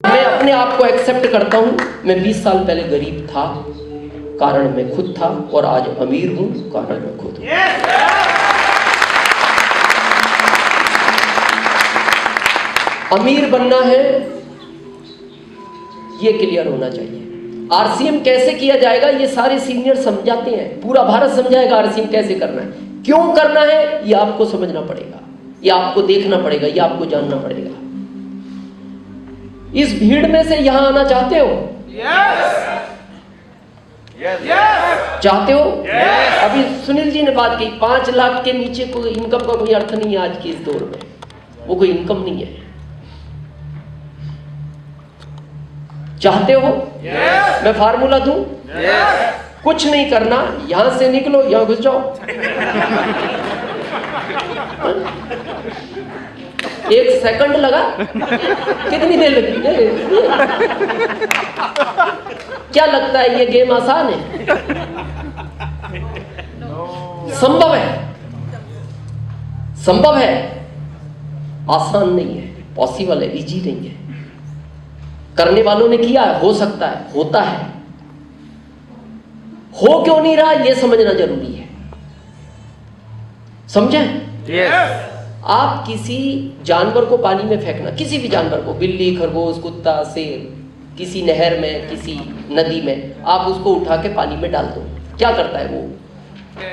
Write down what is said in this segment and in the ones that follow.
मैं अपने आप को एक्सेप्ट करता हूं, मैं 20 साल पहले गरीब था, कारण मैं खुद था, और आज अमीर हूं, कारण मैं खुद हूं। अमीर बनना है, ये क्लियर होना चाहिए। आरसीएम कैसे किया जाएगा ये सारे सीनियर समझाते हैं, पूरा भारत समझाएगा आरसीएम कैसे करना है, क्यों करना है ये आपको समझना पड़ेगा, ये आपको देखना पड़ेगा, ये आपको जानना पड़ेगा। इस भीड़ में से यहां आना चाहते हो? चाहते हो? अभी सुनील जी ने बात की, 5 लाख के नीचे कोई इनकम का कोई अर्थ नहीं है आज के इस दौर में, वो कोई इनकम नहीं है। चाहते हो? मैं फार्मूला दूं? कुछ नहीं करना, यहां से निकलो, यहां घुस जाओ। 1 सेकंड लगा? कितनी देर लगी? क्या लगता है ये गेम आसान है? संभव है, संभव है, आसान नहीं है, पॉसिबल है, इजी नहीं है। करने वालों ने किया है, हो सकता है, होता है। हो क्यों नहीं रहा ये समझना जरूरी है। समझे? आप किसी जानवर को पानी में फेंकना, किसी भी जानवर को, बिल्ली, खरगोश, कुत्ता, शेर, किसी नहर में, किसी नदी में, आप उसको उठा के पानी में डाल दो, क्या करता है वो?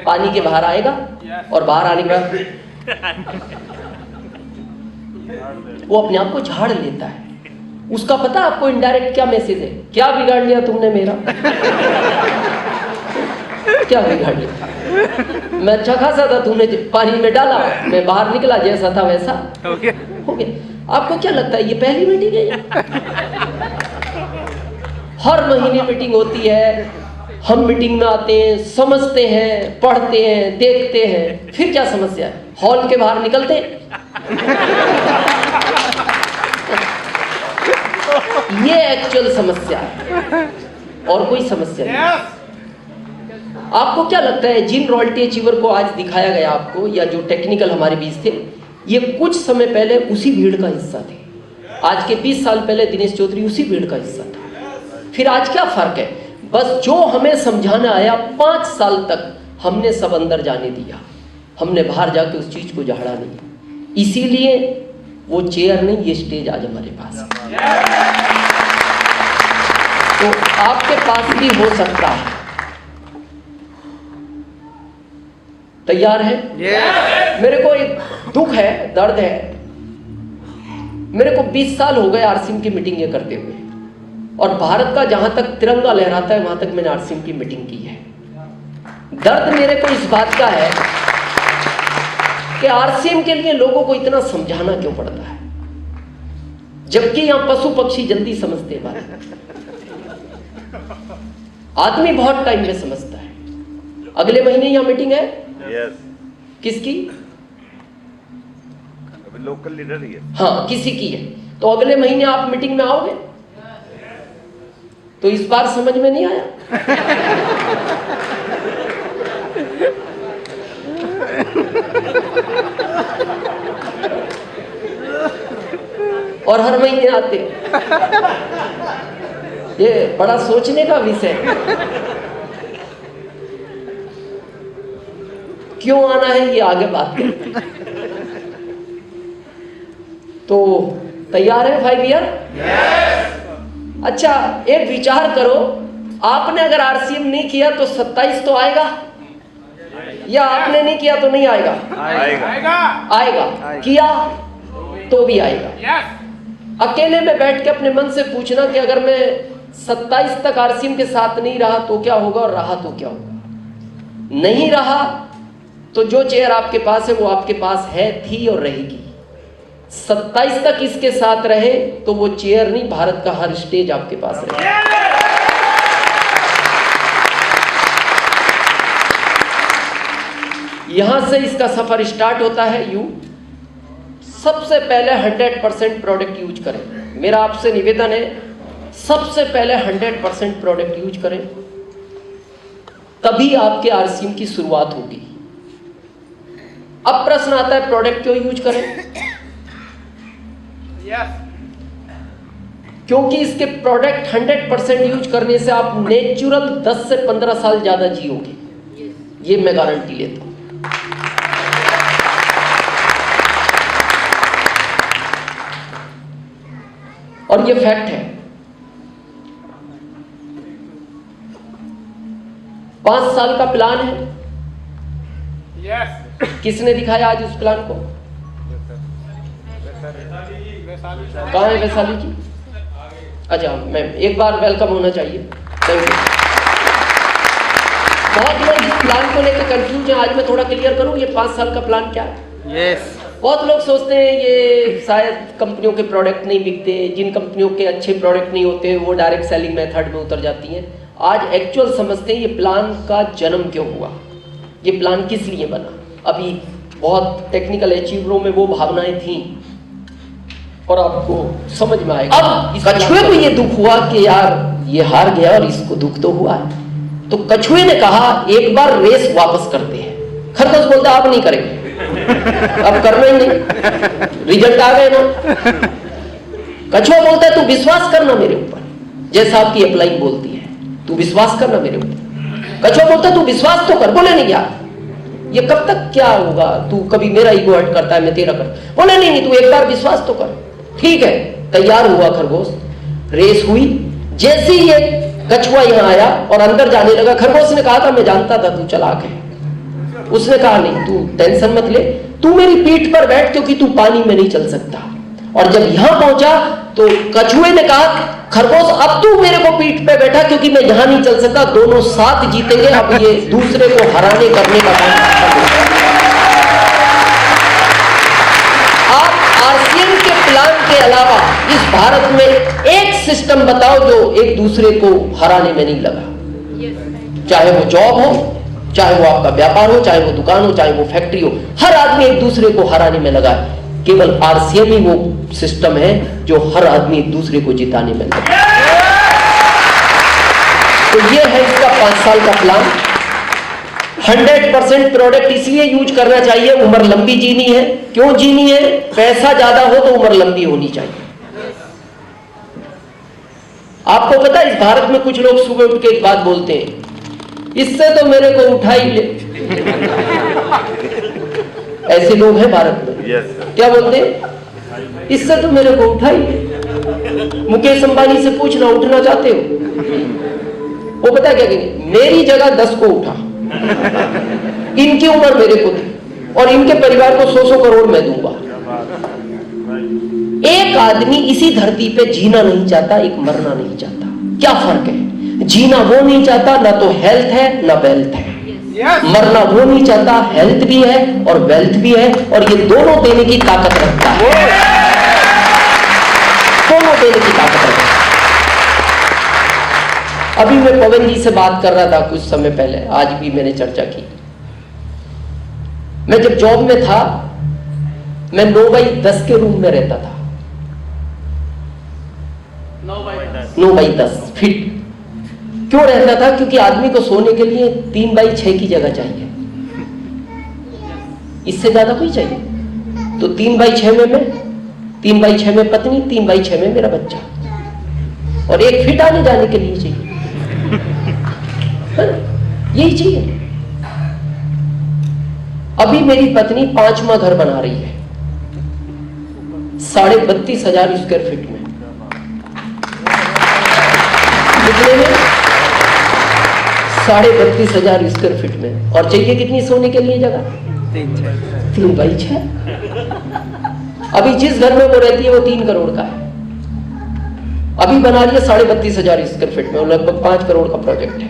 पानी के बाहर आएगा, और बाहर आने के बाद वो अपने आप को झाड़ लेता है। उसका पता आपको इनडायरेक्ट क्या मैसेज है? क्या बिगाड़ लिया तुमने मेरा? क्या बिगाड़ लिया? मैं अच्छा खासा था, तुमने पानी में डाला, मैं बाहर निकला, जैसा था वैसा हो गया। आपको क्या लगता है ये पहली मीटिंग है? हर महीने मीटिंग होती है, हम मीटिंग में आते हैं, समझते हैं, पढ़ते हैं, देखते हैं, फिर क्या समस्या है? हॉल के बाहर निकलते ये एक्चुअल समस्या है, और कोई समस्या नहीं। आपको क्या लगता है जिन रॉयल्टी अचीवर को आज दिखाया गया आपको, या जो टेक्निकल हमारे बीच थे, ये कुछ समय पहले उसी भीड़ का हिस्सा थे। आज के 20 साल पहले दिनेश चौधरी उसी भीड़ का हिस्सा था। फिर आज क्या फर्क है? बस जो हमें समझाना आया 5 साल तक हमने सब अंदर जाने दिया, हमने बाहर जाके उस चीज को झाड़ा नहीं। इसीलिए वो चेयर नहीं, ये स्टेज आज हमारे पास है। तो आपके पास भी हो सकता है। तैयार है? मेरे को एक दुख है, दर्द है। मेरे को 20 साल हो गए आरसीएम की मीटिंग करते हुए, और भारत का जहां तक तिरंगा लहराता है वहां तक मैंने आरसीएम की मीटिंग की है। दर्द मेरे को इस बात का है कि आरसीएम के लिए लोगों को इतना समझाना क्यों पड़ता है, जबकि यहां पशु पक्षी जल्दी समझते हैं। आदमी बहुत टाइम में समझता है। अगले महीने यहां मीटिंग है। किसकी? लोकल लीडर ही है। हाँ, किसी की है। तो अगले महीने आप मीटिंग में आओगे? तो इस बार समझ में नहीं आया? और हर महीने आते। ये बड़ा सोचने का विषय है। क्यों आना है ये आगे बात करें। तो तैयार है 5 ईयर? अच्छा, एक विचार करो, आपने अगर आरसीएम नहीं किया तो 27 तो आएगा, या आपने नहीं किया तो नहीं आएगा? आएगा। किया तो भी आएगा। अकेले में बैठ के अपने मन से पूछना कि अगर मैं 27 तक आरसीएम के साथ नहीं रहा तो क्या होगा, और रहा तो क्या होगा। नहीं रहा तो जो चेयर आपके पास है वो आपके पास है, थी और रहेगी। 27 तक इसके साथ रहे तो वो चेयर नहीं, भारत का हर स्टेज आपके पास रहे। यहां से इसका सफर स्टार्ट होता है। सबसे पहले 100% प्रोडक्ट यूज करें। मेरा आपसे निवेदन है, सबसे पहले 100% प्रोडक्ट यूज करें, तभी आपके आरसीएम की शुरुआत होगी। अब प्रश्न आता है प्रोडक्ट क्यों यूज करें? क्योंकि इसके प्रोडक्ट 100% यूज करने से आप नेचुरल 10 से 15 साल ज्यादा जियोगे, ये मैं गारंटी लेता हूं। और ये फैक्ट है। 5 साल का प्लान है। किसने दिखाया आज उस प्लान को? कहाँ है वैशाली जी? अच्छा, मैं एक बार वेलकम होना चाहिए। Thank you. बहुत लोग इस प्लान को लेकर कंफ्यूज हैं, आज मैं थोड़ा क्लियर करूं ये 5 साल का प्लान क्या है। यस। बहुत लोग सोचते हैं ये शायद कंपनियों के प्रोडक्ट नहीं बिकते, जिन कंपनियों के अच्छे प्रोडक्ट नहीं होते वो डायरेक्ट सेलिंग मेथड में उतर जाती हैं। आज एक्चुअल समझते हैं ये प्लान का जन्म क्यों हुआ, ये प्लान किस लिए बना। अभी बहुत टेक्निकल अचीवरों में वो भावनाएं थी और आपको समझ में आएगा। अब कछुए को ये दुख हुआ कि यार ये हार गया और इसको दुख तो हुआ है, तो कछुए ने कहा एक बार रेस वापस करते हैं। खरगोश बोलता आप नहीं करेंगे, अब करना ही नहीं, रिजल्ट आ गए ना। कछुआ बोलता है तू विश्वास करना मेरे ऊपर, जैसा आपकी अप्लाई बोलती है, तू विश्वास करना मेरे ऊपर। कछुआ बोलता है तू विश्वास तो कर। बोले नहीं यार ये कब तक क्या होगा, तू कभी मेरा ईगो हर्ट करता है, मैं तेरा कर। बोले नहीं तू एक बार विश्वास तो कर। ठीक है, तैयार हुआ खरगोश, रेस हुई। जैसे ही ये कछुआ यहाँ आया और अंदर जाने लगा, खरगोश ने कहा था मैं जानता था तू चालाक है। उसने कहा नहीं तू टेंशन मत ले, तू मेरी पीठ पर बैठ क्योंकि तू पानी में नहीं चल सकता। और जब यहां पहुंचा तो कछुए ने कहा खरगोश अब तू मेरे को पीठ पे बैठा क्योंकि मैं यहां नहीं चल सकता, दोनों साथ जीतेंगे। अब ये दूसरे को हराने करने का काम। आप आरसीएम के प्लान के अलावा इस भारत में एक सिस्टम बताओ जो एक दूसरे को हराने में नहीं लगा। चाहे वो जॉब हो, चाहे वो आपका व्यापार हो, चाहे वो दुकान हो, चाहे वो फैक्ट्री हो, हर आदमी एक दूसरे को हराने में लगा है। केवल आरसीएम ही वो सिस्टम है जो हर आदमी एक दूसरे को जिताने में लगा। तो ये है इसका 5 साल का प्लान। 100% प्रोडक्ट इसलिए यूज करना चाहिए, उम्र लंबी जीनी है। क्यों जीनी है? पैसा ज्यादा हो तो उम्र लंबी होनी चाहिए। आपको पता है इस भारत में कुछ लोग सुबह उठ के एक बात बोलते हैं, इससे तो मेरे को उठा ही ले। ऐसे लोग हैं भारत में। क्या बोलते हैं? इससे तो मेरे को उठा ही ले। मुकेश अंबानी से पूछना उठना चाहते हो? वो पता क्या कहेंगे, मेरी जगह 10 को उठा, इनकी उम्र मेरे को दी और इनके परिवार को 100 करोड़ मैं दूंगा। एक आदमी इसी धरती पे जीना नहीं चाहता, एक मरना नहीं चाहता। क्या फर्क है? जीना वो नहीं चाहता, ना तो हेल्थ है ना वेल्थ है। मरना वो नहीं चाहता, हेल्थ भी है और वेल्थ भी है, और ये दोनों देने की ताकत रखता है। दोनों देने की ताकत रखता है। अभी मैं पवन जी से बात कर रहा था कुछ समय पहले, आज भी मैंने चर्चा की। मैं जब जॉब में था, मैं 9x10 के रूम में रहता था। 9x10 feet. क्यों रहता था? क्योंकि आदमी को सोने के लिए 3x6 की जगह चाहिए, इससे ज्यादा कोई चाहिए। तो 3x6 में मैं, 3x6 में पत्नी, 3x6 में मेरा बच्चा, और 1 फीट आने जाने के लिए चाहिए। यही चाहिए। अभी मेरी पत्नी 5वां घर बना रही है 32,500 स्क्वायर फीट में। कितने में? 32,500 स्क्वायर फीट में। और चाहिए कितनी सोने के लिए जगह? 3x6। अभी जिस घर में वो रहती है वो 3 करोड़ का है, अभी बना रही है 32,500 स्क्वायर फीट में, लगभग 5 करोड़ का प्रोजेक्ट है।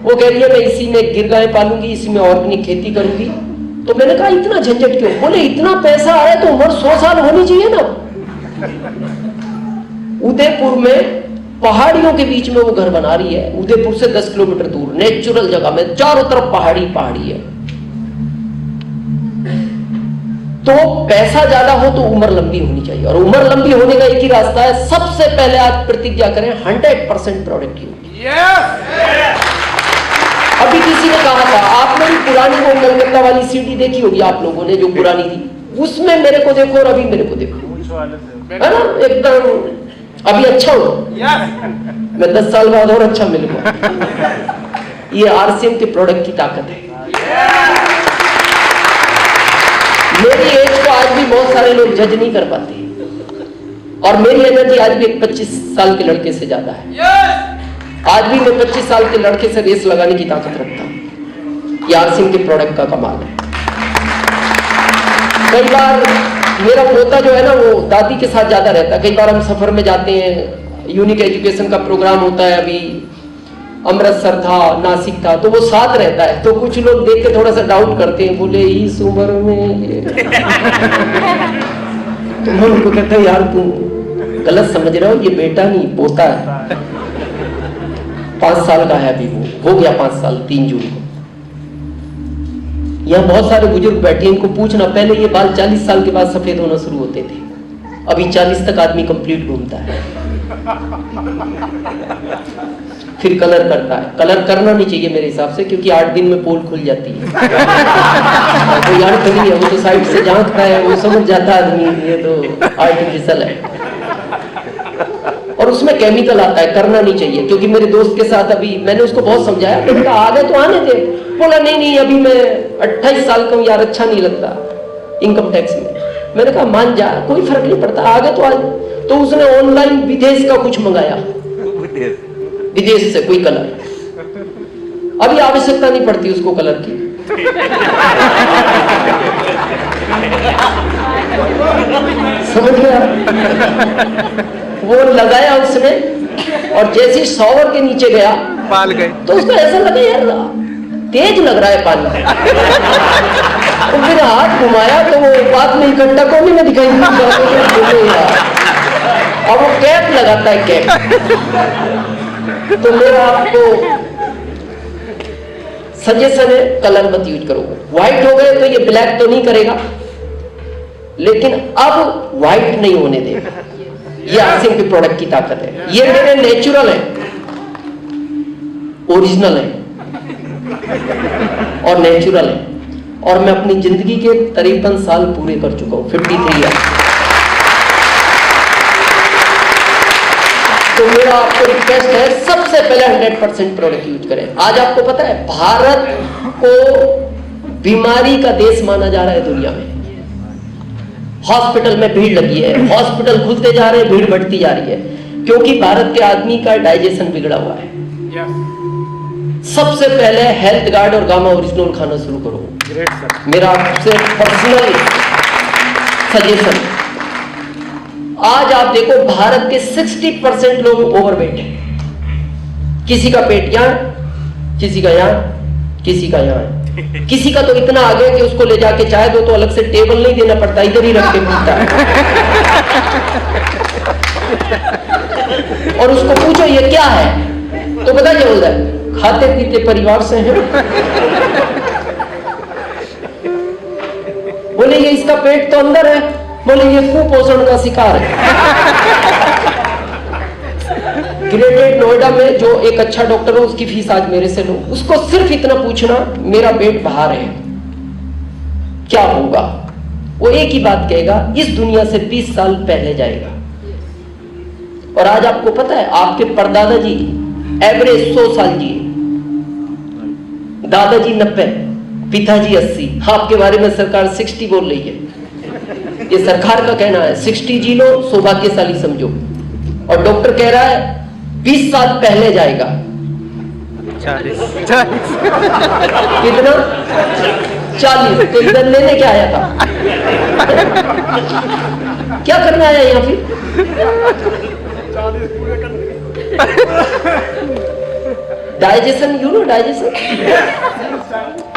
वो कह रही है मैं इसी में गिरगाय पालूंगी, इसी में ऑर्गेनिक खेती करूंगी। तो मैंने कहा इतना झंझट क्यों? बोले इतना पैसा आया तो उम्र 100 साल होनी चाहिए ना। उदयपुर में पहाड़ियों के बीच में वो घर बना रही है, उदयपुर से 10 किलोमीटर दूर, नेचुरल जगह में, चारों तरफ पहाड़ी पहाड़ी है। तो पैसा ज्यादा हो तो उम्र लंबी होनी चाहिए, और उम्र लंबी होने का एक ही रास्ता है। सबसे पहले आज प्रतिज्ञा करें 100% प्रोडक्टिविटी। अभी किसी ने कहा था, आपने भी पुरानी वो कलकत्ता वाली सीडी देखी होगी आप लोगों ने, जो पुरानी थी, उसमें मेरे को देखो और अभी मेरे को देखो, है ना, एकदम अभी अच्छा हो, मैं 10 साल बाद और अच्छा मिलूंगा। ये आरसीएम के प्रोडक्ट की ताकत है। मेरी एज को आज भी बहुत सारे लोग जज नहीं कर पाते, और मेरी एनर्जी आज भी एक 25 साल के लड़के से ज्यादा है। आज भी मैं 25 साल के लड़के से रेस लगाने की ताकत रखता हूं। ये आरसीएम के प्रोडक्ट का कमाल है। कई बार मेरा पोता जो है ना, वो दादी के साथ ज्यादा रहता है। कई बार हम सफर में जाते हैं, यूनिक एजुकेशन का प्रोग्राम होता है, अभी अमृतसर था, नासिक था, तो वो साथ रहता है। तो कुछ लोग देख के थोड़ा सा डाउट करते हैं, बोले इस उम्र में तो मैं उनको कहता हूं यार तुम गलत समझ रहे हो, ये बेटा नहीं पोता है। 5 साल का है अभी, वो हो गया 5 साल 3 जून को। यहाँ बहुत सारे बुजुर्ग बैठे हैं, इनको पूछना, पहले ये बाल 40 साल के बाद सफेद होना शुरू होते थे, अभी 40 तक आदमी कंप्लीट घूमता है, फिर कलर करता है। कलर करना नहीं चाहिए मेरे हिसाब से, क्योंकि 8 दिन में पोल खुल जाती है। वो यार खड़ी है, वो तो साइड से झांकता है, वो समझ जाता है आदमी ये तो आर्टिफिशियल है, और उसमें केमिकल आता है, करना नहीं चाहिए। क्योंकि मेरे दोस्त के साथ अभी मैंने उसको बहुत समझाया, मैंने कहा आगे तो आने दे, बोला नहीं अभी मैं 28 साल का हूं यार, अच्छा नहीं लगता इनकम टैक्स में। मैंने कहा मान जा, कोई फर्क नहीं पड़ता, आगे तो आज। तो उसने ऑनलाइन विदेश का कुछ मंगाया, विदेश से कोई कलर। अभी आवश्यकता नहीं पड़ती उसको कलर की। समझ गया? वो लगाया उसने, और जैसे शॉवर के नीचे गया पाल गए, तो उसको ऐसा लगा यार तेज लग रहा है पानी। तो फिर हाथ घुमाया तो वो बाद में इकट्ठा कोने में दिखाई दिया। अब वो कैप लगाता है, कैप। तो मेरा आपको सजेशन है, कलर मत यूज करो। व्हाइट हो गए तो ये ब्लैक तो नहीं करेगा, लेकिन अब व्हाइट नहीं होने देगा। ये आरसीएम के प्रोडक्ट की ताकत है। ये मेरे नेचुरल है, ओरिजिनल है और नेचुरल है, और मैं अपनी जिंदगी के 53 साल पूरे कर चुका हूं, 53 ईयर। तो मेरा आपको रिक्वेस्ट है, सबसे पहले 100% प्रोडक्ट यूज करें। आज आपको पता है भारत को बीमारी का देश माना जा रहा है दुनिया में। हॉस्पिटल में भीड़ लगी है, हॉस्पिटल खुलते जा रहे हैं, भीड़ बढ़ती जा रही है, क्योंकि भारत के आदमी का डाइजेशन बिगड़ा हुआ है। सबसे पहले हेल्थ गार्ड और गामा ओरिजिनल खाना शुरू करो। मेरा आपसे पर्सनल सजेशन। आज आप देखो भारत के 60% लोग ओवरवेट हैं। किसी का पेट यहां, किसी का यहां, किसी का यहां, किसी का तो इतना आ गया कि उसको ले जाके चाय दो तो अलग से टेबल नहीं देना पड़ता, इधर ही रख के पीता है। और उसको पूछो ये क्या है, तो पता क्या बोलता है, खाते पीते परिवार से हैं। बोले ये इसका पेट तो अंदर है, बोले ये कुपोषण का शिकार है। ग्रेटेड नोएडा में जो एक अच्छा डॉक्टर है, उसकी फीस आज मेरे से लो, उसको सिर्फ इतना पूछना मेरा पेट बाहर है क्या होगा, वो एक ही बात कहेगा, इस दुनिया से 20 साल पहले जाएगा। और आज आपको पता है आपके परदादा जी एवरेज 100 साल जिए, दादाजी 90, पिताजी 80। आपके बारे में सरकार 60 बोल रही है, ये सरकार का कहना है। 60 जी लो, सौभाग्यशाली समझो। और डॉक्टर कह रहा है 20 साल पहले जाएगा। 40 कितना? 40। तो इधर लेने क्या आया था? क्या करने आया यहाँ फिर? डाइजेशन, यू नो डाइजेशन,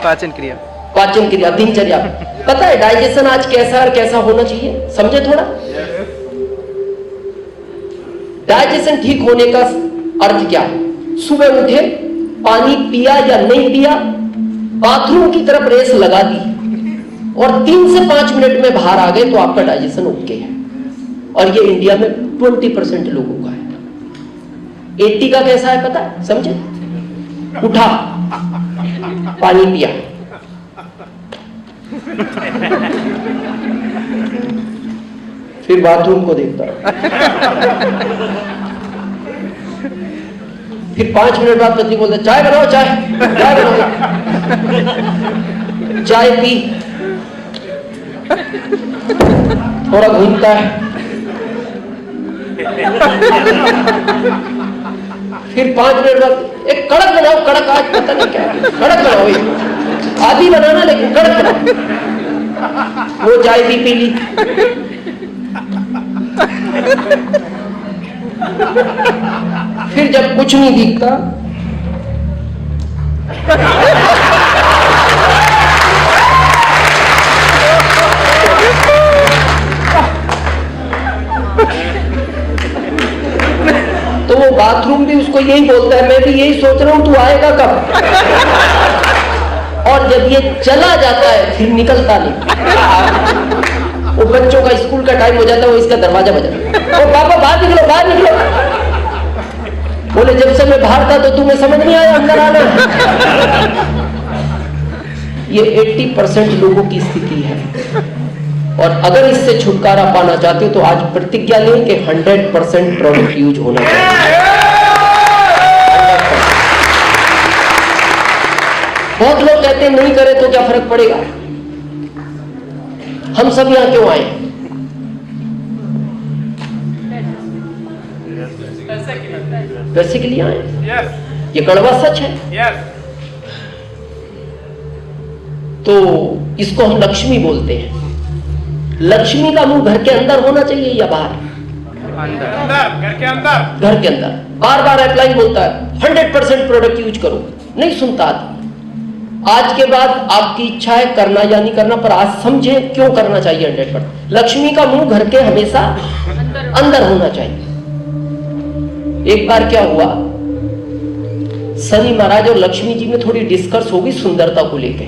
पाचन क्रिया, पाचन क्रिया, दिनचर्या। पता है डाइजेशन आज कैसा और कैसा होना चाहिए, समझे थोड़ा। डाइजेशन ठीक होने का अर्थ क्या है? सुबह उठे, पानी पिया या नहीं पिया, बाथरूम की तरफ रेस लगा दी और 3 से 5 मिनट में बाहर आ गए तो आपका डाइजेशन ओके है। और ये इंडिया में 20% लोगों का है। 80 का कैसा है पता है, समझे? उठा, पानी पिया, फिर बाथरूम को देखता है। फिर 5 मिनट बाद पत्नी बोलता है चाय बनाओ, चाय बनाओ। चाय पी, थोड़ा घूमता है, फिर 5 मिनट बाद एक कड़क बनाओ, कड़क, आज पता नहीं क्या है, कड़क बनाओ, आधी बनाना लेकिन कड़क बनाओ। वो चाय भी पी ली। फिर जब कुछ नहीं दिखता, तो वो बाथरूम भी उसको यही बोलता है, मैं भी यही सोच रहा हूं तू आएगा कब। और जब ये चला जाता है फिर निकलता नहीं। वो बच्चों का स्कूल का टाइम हो जाता है, वो इसका दरवाजा बजा, ओ पापा बाहर निकलो, बाहर निकलो। बोले जब से मैं बाहर था तो तुम्हें समझ नहीं आया अंदर आना। ये 80% लोगों की स्थिति है। और अगर इससे छुटकारा पाना चाहते हो तो आज प्रतिज्ञा लें कि 100% प्रोडक्ट यूज होना चाहिए। बहुत लोग कहते हैं नहीं करे तो क्या फर्क पड़ेगा। हम सब यहां क्यों आए? पैसे के लिए आए। ये कड़वा सच है। तो इसको हम लक्ष्मी बोलते हैं। लक्ष्मी का मुंह घर के अंदर होना चाहिए या बाहर? अंदर, घर के अंदर। घर के अंदर। बार बार अप्लाई बोलता है 100% प्रोडक्ट यूज करो, नहीं सुनता आदमी। आज के बाद आपकी इच्छा है करना या नहीं करना, पर आज समझे क्यों करना चाहिए 100%। लक्ष्मी का मुंह घर के हमेशा अंदर होना चाहिए। एक बार क्या हुआ, शनि महाराज और लक्ष्मी जी में थोड़ी डिस्कस होगी सुंदरता को लेकर।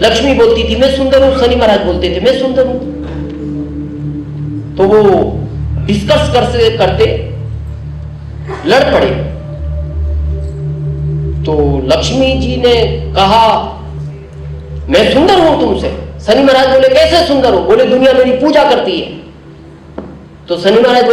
लक्ष्मी बोलती थी मैं सुंदर हूं, शनि महाराज बोलते थे मैं सुंदर हूं। तो वो डिस्कस करते लड़ पड़े। तो लक्ष्मी जी ने कहा मैं सुंदर हूं तुमसे। शनि महाराज बोले कैसे सुंदर हो? बोले दुनिया मेरी पूजा करती है। तो शनि महाराज बोले